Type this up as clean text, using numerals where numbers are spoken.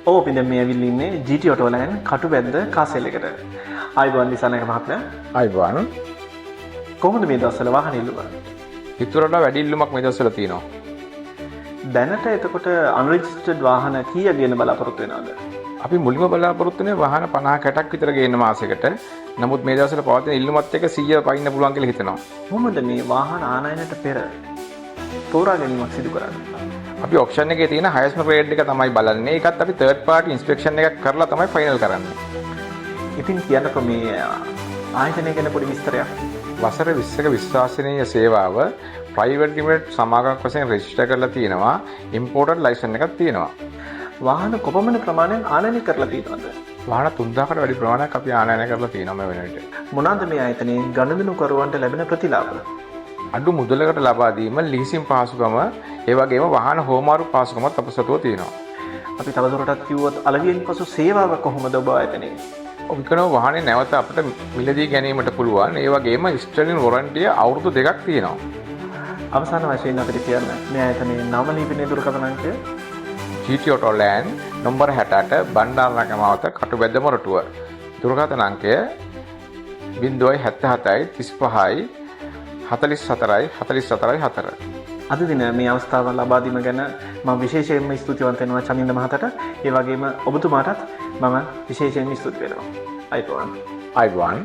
ඔව් අපි දැන් මේ ඇවිල්ලා ඉන්නේ GT Autoline කටුබැද්ද කාසෙල් එකට. ආයිබෝන් දිසානායක මහත්මයා. අයිබෝන්. කොහොමද මේ දවස්වල වාහන ඉල්ලුම? හිතුවරට වැඩි ඉල්ලුමක් මේ දවස්වල තියෙනවා. දැනට එතකොට අන්රෙජිස්ටර්ඩ් වාහන කීයක් ගේන්න බලාපොරොත්තු වෙනවද? අපි මුලින්ම බලාපොරොත්තු වෙන්නේ වාහන 50-60ක් විතර ගේන්න මාසෙකට. නමුත් මේ දවස්වල පවතින ඉල්ලුමත් එක්ක 100 පයින්න පුළුවන් කියලා හිතනවා. කොහොමද මේ වාහන ආනයනට පෙර තෝරා ගැනීමක් සිදු කරන්නේ? අපි ඔප්ෂන් එකේ තියෙන highest grade එක තමයි බලන්නේ. ඒකත් අපි third party inspection එකක් කරලා තමයි ෆයිනල් කරන්නේ. ඉතින් කියන්නකෝ මේ ආයතනය ගැන පොඩි විස්තරයක්. වසර 20ක විශ්වාසනීය සේවාව private limited සමාගමක් වශයෙන් රෙජිස්ටර් කරලා තියෙනවා. imported license එකක් තියෙනවා. වාහන කොපමණ ප්‍රමාණයෙන් ආනයනය කරලා තියෙනවද? වාහන 3000කට වැඩි ප්‍රමාණයක් අපි ආනයනය කරලා තියෙනවා මේ වෙනවිට. මොනවාද මේ ආයතනයේ ගණදෙනුකරුවන්ට ලැබෙන ප්‍රතිලාභ? අඩු මුදලකට ලබා දීම, ලීසින් පහසුකම, ඒ වගේම වාහන හෝමාරු පහසුකමත් අප සතුව තියෙනවා. අපි තවදුරටත් කිව්වොත් අලවියෙන් පසු සේවාව කොහොමද ඔබ ආයතනයේ? ඔබිකනෝ වාහනේ නැවත අපිට මිලදී ගැනීමට පුළුවන්. ඒ වගේම ස්ටර්ලින් වොරන්ටිය අවුරුදු 2ක් තියෙනවා. අවසාන වශයෙන් අපිට කියන්න මේ ආයතනයේ නම ලිපිනේ දුරකථන අංකය GT Autoland නම්බර 68 බණ්ඩාරනගමාවත කටුබැද්ද මොරටුව. දුරකථන අංකය 077 35 44 44 4. අද දින මේ අවස්ථාව ලබා දීම ගැන මම විශේෂයෙන්ම ස්තුතිවන්ත වෙනවා චමින්ද මහතාට. ඒ වගේම ඔබතුමාටත් මම විශේෂයෙන්ම ස්තුති වෙනවා. අයිබෝන්. අයිබෝන්.